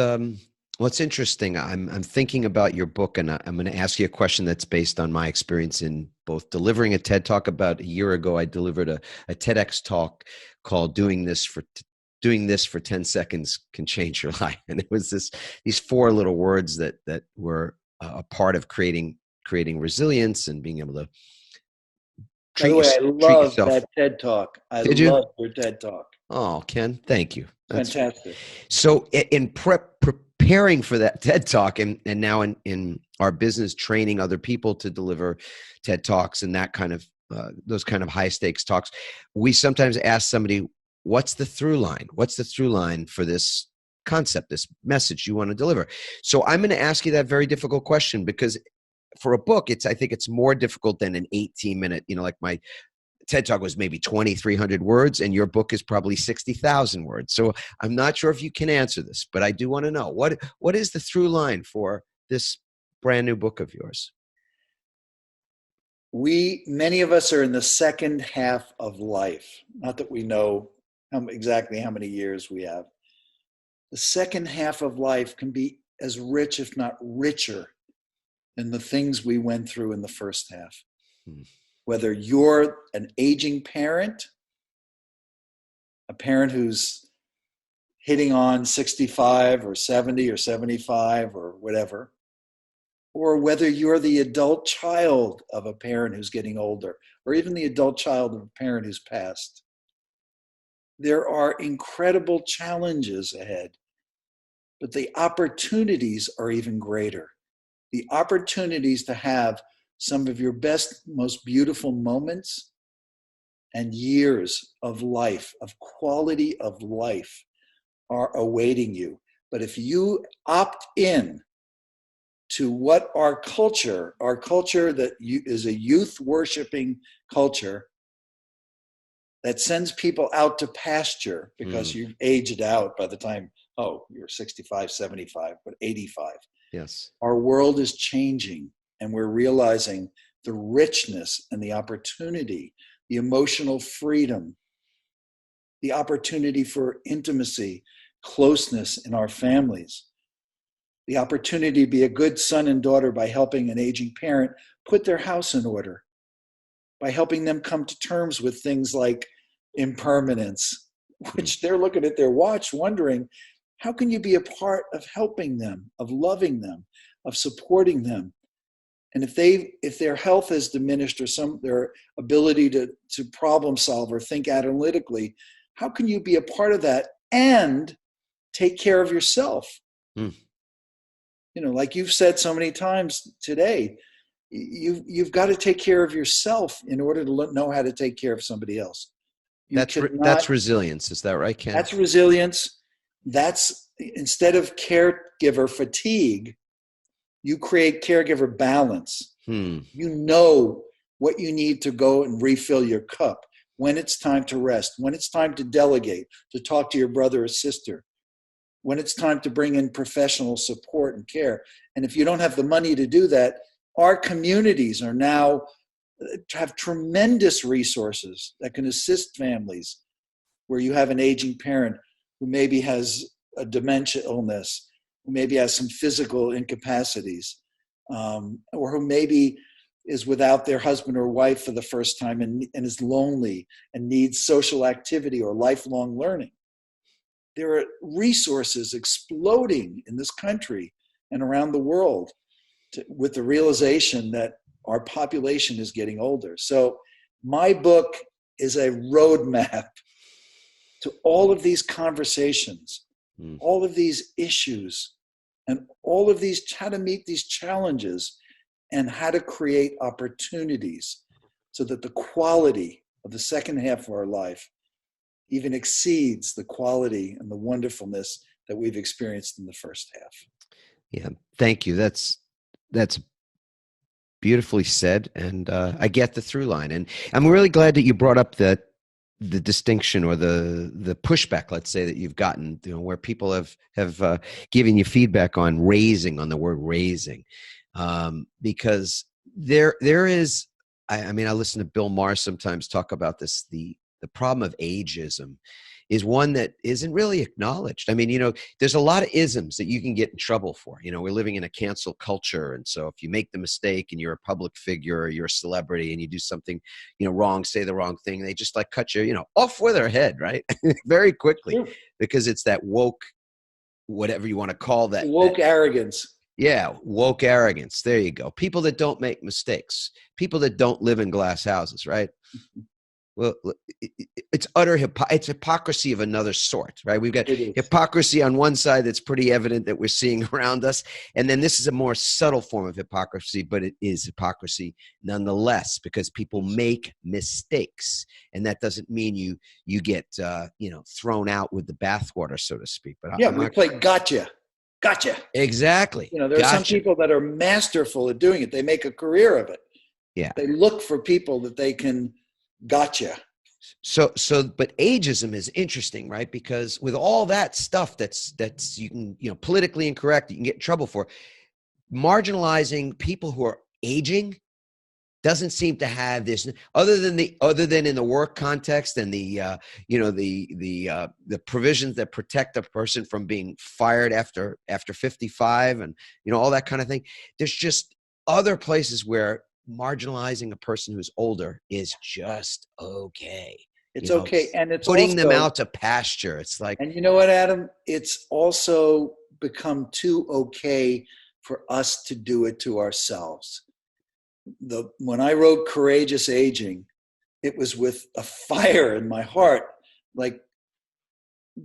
what's interesting. I'm thinking about your book, and I'm going to ask you a question that's based on my experience in both delivering a TED Talk. About a year ago, I delivered a TEDx talk called "Doing this for 10 seconds can change your life," and it was these four little words that were a part of creating resilience and being able to By the way, I treat love yourself. that TED Talk. I Did you? love your TED Talk. Oh, Ken, thank you. That's Fantastic. so. In preparing for that TED Talk, and now in our business, training other people to deliver TED Talks and that kind of those kind of high stakes talks, we sometimes ask somebody, "What's the through line? What's the through line for this concept, this message you want to deliver?" So I'm going to ask you that very difficult question, because for a book, I think it's more difficult than an 18-minute, like my TED Talk was maybe 2,300 words, and your book is probably 60,000 words. So I'm not sure if you can answer this, but I do want to know what is the through line for this brand new book of yours? Many of us are in the second half of life. Not that we know exactly how many years we have. The second half of life can be as rich, if not richer, than the things we went through in the first half. Whether you're an aging parent, a parent who's hitting on 65 or 70 or 75 or whatever, or whether you're the adult child of a parent who's getting older, or even the adult child of a parent who's passed. There are incredible challenges ahead, but the opportunities are even greater. The opportunities to have some of your best, most beautiful moments and years of life, of quality of life, are awaiting you. But if you opt in to what our culture that is a youth worshiping culture that sends people out to pasture because you've aged out by the time, you're 65, 75, but 85. Yes. Our world is changing, and we're realizing the richness and the opportunity, the emotional freedom, the opportunity for intimacy, closeness in our families, the opportunity to be a good son and daughter by helping an aging parent put their house in order, by helping them come to terms with things like impermanence, which they're looking at their watch wondering, how can you be a part of helping them, of loving them, of supporting them? And if their health is diminished or their ability to problem solve or think analytically, how can you be a part of that and take care of yourself? Like you've said so many times today, you've got to take care of yourself in order to know how to take care of somebody else. That's resilience. Is that right, Ken? That's resilience. That's, instead of caregiver fatigue, you create caregiver balance. You know what you need to go and refill your cup, when it's time to rest, when it's time to delegate, to talk to your brother or sister, when it's time to bring in professional support and care. And if you don't have the money to do that, our communities are now have tremendous resources that can assist families where you have an aging parent who maybe has a dementia illness, who maybe has some physical incapacities, or who maybe is without their husband or wife for the first time and is lonely and needs social activity or lifelong learning. There are resources exploding in this country and around the world with the realization that our population is getting older. So my book is a roadmap to all of these conversations, all of these issues, and all of these, how to meet these challenges and how to create opportunities so that the quality of the second half of our life even exceeds the quality and the wonderfulness that we've experienced in the first half. Yeah, thank you. That's beautifully said, and I get the through line. And I'm really glad that you brought up the distinction or the pushback, let's say, that you've gotten, where people have given you feedback on the word raising, because there is. I mean, I listen to Bill Maher sometimes talk about this. The problem of ageism is one that isn't really acknowledged. I mean, there's a lot of isms that you can get in trouble for. We're living in a cancel culture. And so if you make the mistake and you're a public figure or you're a celebrity and you do something, wrong, say the wrong thing, they just cut you, off with their head, right? Very quickly, because it's that woke, whatever you want to call that. Woke arrogance. Yeah, woke arrogance. There you go. People that don't make mistakes. People that don't live in glass houses, right? Well, it's it's hypocrisy of another sort, right? We've got hypocrisy on one side that's pretty evident that we're seeing around us. And then this is a more subtle form of hypocrisy, but it is hypocrisy nonetheless, because people make mistakes. And that doesn't mean you get thrown out with the bathwater, so to speak. But we play gotcha. Exactly. There are some people that are masterful at doing it. They make a career of it. Yeah. They look for people that they can gotcha. So, but ageism is interesting, right? Because with all that stuff that's you can, politically incorrect, you can get in trouble for, marginalizing people who are aging doesn't seem to have this, other than in the work context and the provisions that protect a person from being fired after 55 and all that kind of thing. There's just other places where marginalizing a person who's older is just okay. It's okay, and it's putting also, them out to pasture. It's like, and you know what, Adam? It's also become too okay for us to do it to ourselves. When I wrote Courageous Aging, it was with a fire in my heart. Like,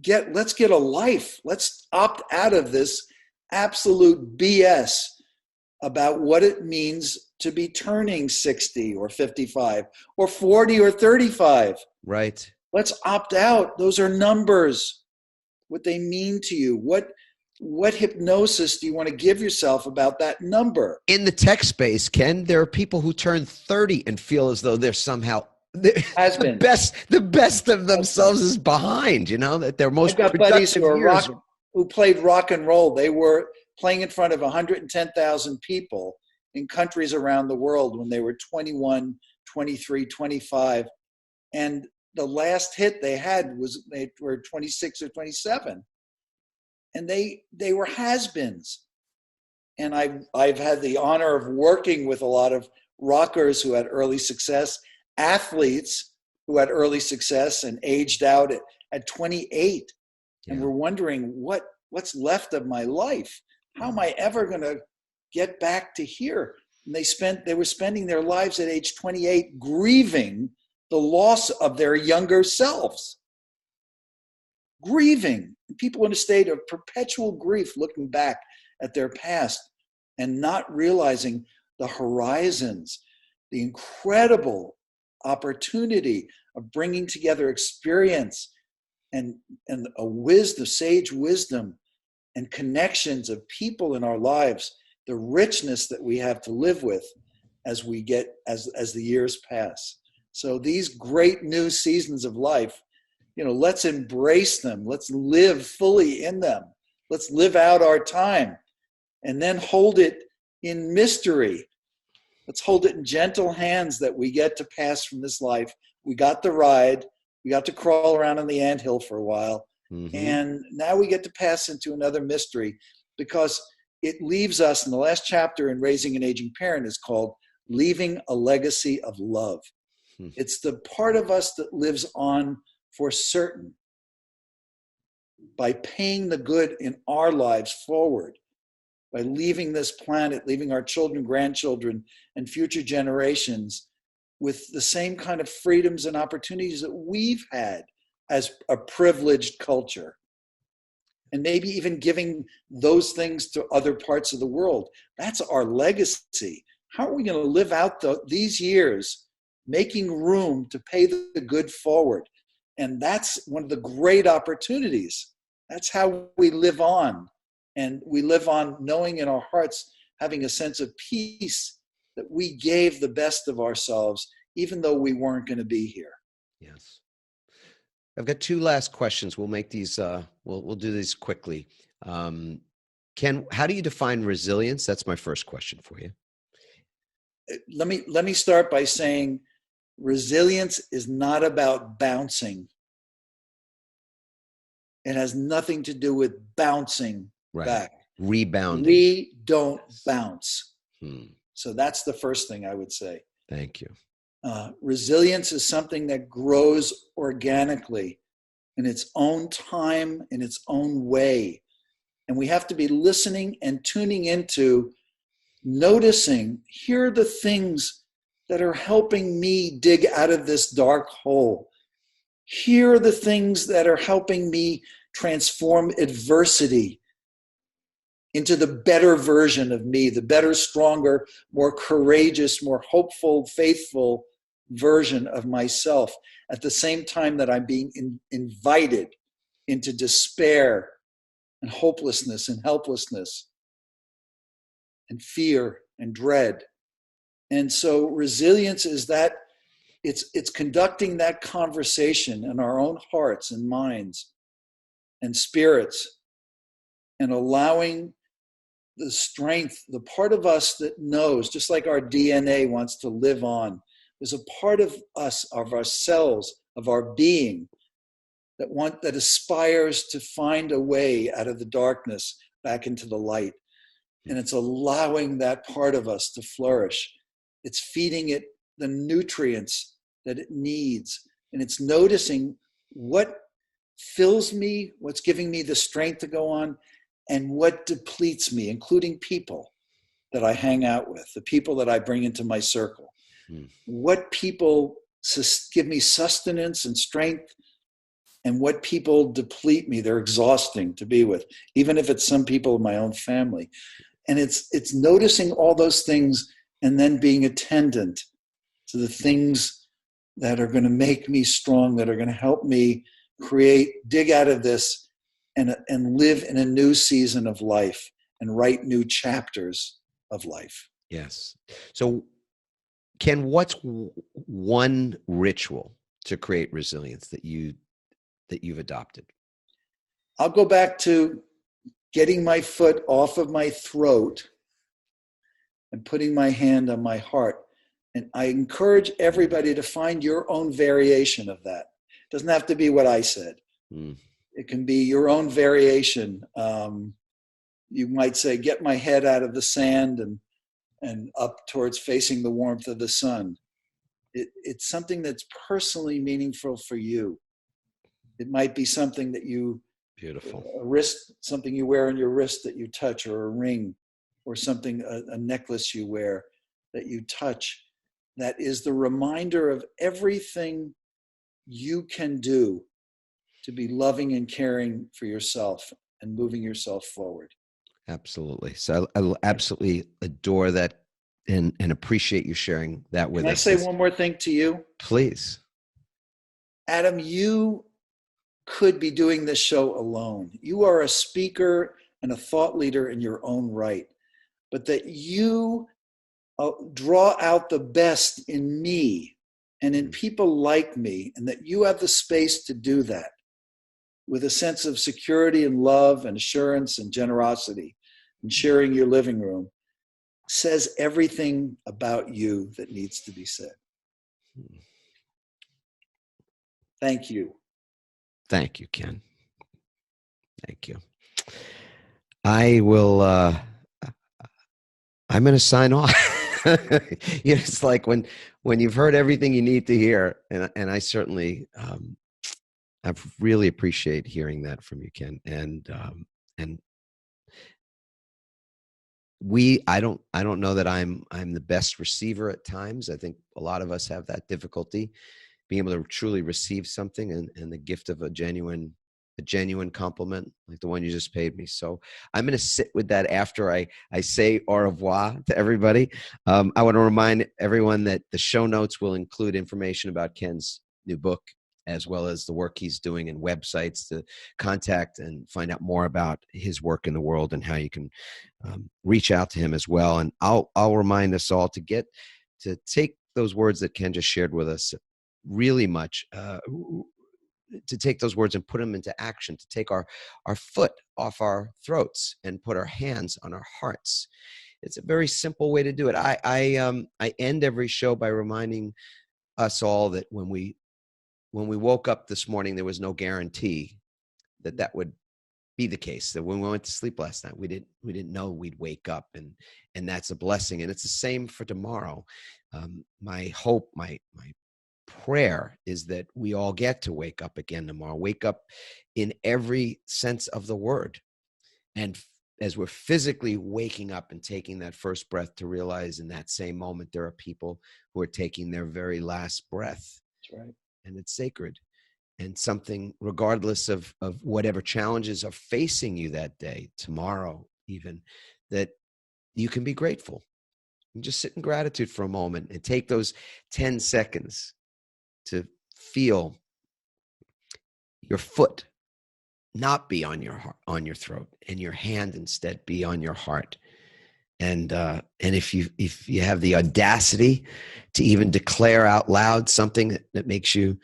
let's get a life. Let's opt out of this absolute BS about what it means to be turning 60 or 55 or 40 or 35. Right. Let's opt out. Those are numbers. What they mean to you. What hypnosis do you want to give yourself about that number? In the tech space, Ken, there are people who turn 30 and feel as though they're somehow the best of themselves is behind, that their most I've got buddies years who played rock and roll. They were playing in front of 110,000 people in countries around the world when they were 21, 23, 25. And the last hit they had they were 26 or 27. And they were has-beens. And I've had the honor of working with a lot of rockers who had early success, athletes who had early success and aged out at 28. Yeah. And we're wondering what's left of my life. How am I ever going to get back to here? And they were spending their lives at age 28 grieving the loss of their younger selves. Grieving. People in a state of perpetual grief looking back at their past and not realizing the horizons, the incredible opportunity of bringing together experience and sage wisdom and connections of people in our lives, the richness that we have to live with as the years pass. So these great new seasons of life, let's embrace them. Let's live fully in them. Let's live out our time and then hold it in mystery. Let's hold it in gentle hands that we get to pass from this life. We got the ride. We got to crawl around on the anthill for a while. Mm-hmm. And now we get to pass into another mystery, because it leaves us, in the last chapter in Raising an Aging Parent is called Leaving a Legacy of Love. Mm-hmm. It's the part of us that lives on for certain by paying the good in our lives forward, by leaving this planet, leaving our children, grandchildren, and future generations with the same kind of freedoms and opportunities that we've had as a privileged culture. And maybe even giving those things to other parts of the world. That's our legacy. How are we going to live out these years, making room to pay the good forward? And that's one of the great opportunities. That's how we live on. And we live on knowing in our hearts, having a sense of peace that we gave the best of ourselves, even though we weren't going to be here. Yes. I've got two last questions. We'll make these, we'll do these quickly. Ken, how do you define resilience? That's my first question for you. Let me start by saying resilience is not about bouncing. It has nothing to do with bouncing back. Rebounding. We don't bounce. So that's the first thing I would say. Thank you. Resilience is something that grows organically in its own time, in its own way. And we have to be listening and tuning into noticing, here are the things that are helping me dig out of this dark hole. Here are the things that are helping me transform adversity into the better version of me, the better, stronger, more courageous, more hopeful, faithful version of myself, at the same time that I'm being invited into despair and hopelessness and helplessness and fear and dread. And so resilience is that it's conducting that conversation in our own hearts and minds and spirits, and allowing the strength, the part of us that knows, just like our DNA wants to live on, there's a part of us, of ourselves, of our being that aspires to find a way out of the darkness back into the light. And it's allowing that part of us to flourish. It's feeding it the nutrients that it needs. And it's noticing what fills me, what's giving me the strength to go on, and what depletes me, including people that I hang out with, the people that I bring into my circle. What people give me sustenance and strength, and what people deplete me. They're exhausting to be with, even if it's some people in my own family. And it's noticing all those things and then being attendant to the things that are going to make me strong, that are going to help me dig out of this and live in a new season of life and write new chapters of life. Yes. So Ken, what's one ritual to create resilience that you've adopted? I'll go back to getting my foot off of my throat and putting my hand on my heart. And I encourage everybody to find your own variation of that. It doesn't have to be what I said. It can be your own variation. You might say, get my head out of the sand and up towards facing the warmth of the sun. It's something that's personally meaningful for you. It might be something that Beautiful. A wrist, something you wear on your wrist that you touch, or a ring, or something, a necklace you wear that you touch. That is the reminder of everything you can do to be loving and caring for yourself and moving yourself forward. Absolutely. So I absolutely adore that and appreciate you sharing that with us. Can I say one more thing to you? Please. Adam, you could be doing this show alone. You are a speaker and a thought leader in your own right, but that you draw out the best in me and in people like me, and that you have the space to do that with a sense of security and love and assurance and generosity and sharing your living room, says everything about you that needs to be said. Thank you. Thank you, Ken. Thank you. I will, I'm going to sign off. It's like when you've heard everything you need to hear, and I certainly, I really appreciate hearing that from you, Ken. And I don't know that I'm the best receiver at times. I think a lot of us have that difficulty, being able to truly receive something, and the gift of a genuine compliment like the one you just paid me. So I'm going to sit with that after I say au revoir to everybody. I want to remind everyone that the show notes will include information about Ken's new book, as well as the work he's doing and websites to contact and find out more about his work in the world and how you can reach out to him as well. And I'll remind us all to take those words that Ken just shared with us really much, to take those words and put them into action, to take our foot off our throats and put our hands on our hearts. It's a very simple way to do it. I end every show by reminding us all that when we woke up this morning, there was no guarantee that would be the case. That when we went to sleep last night, we didn't know we'd wake up, and that's a blessing. And it's the same for tomorrow. My hope, my prayer is that we all get to wake up again tomorrow, wake up in every sense of the word, And as we're physically waking up and taking that first breath, to realize in that same moment, there are people who are taking their very last breath. That's right. And it's sacred. And something, regardless of whatever challenges are facing you that day, tomorrow even, that you can be grateful. And just sit in gratitude for a moment and take those 10 seconds to feel your foot not be on your heart, on your throat, and your hand instead be on your heart. And if you have the audacity to even declare out loud something that makes you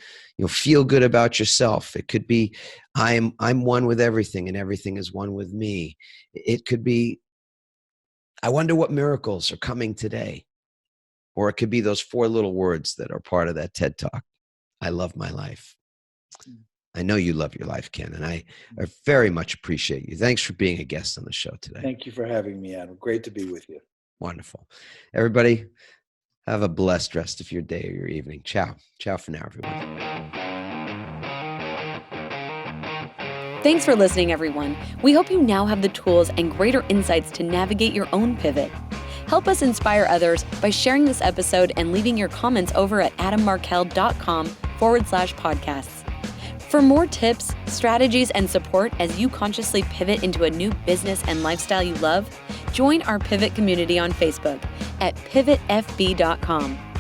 feel good about yourself, it could be I'm one with everything and everything is one with me. It could be I wonder what miracles are coming today, or it could be those 4 little words that are part of that TED Talk. I love my life. I know you love your life, Ken, and I very much appreciate you. Thanks for being a guest on the show today. Thank you for having me, Adam. Great to be with you. Wonderful. Everybody, have a blessed rest of your day or your evening. Ciao. Ciao for now, everyone. Thanks for listening, everyone. We hope you now have the tools and greater insights to navigate your own pivot. Help us inspire others by sharing this episode and leaving your comments over at adammarkel.com/podcasts. For more tips, strategies, and support as you consciously pivot into a new business and lifestyle you love, join our Pivot community on Facebook at pivotfb.com.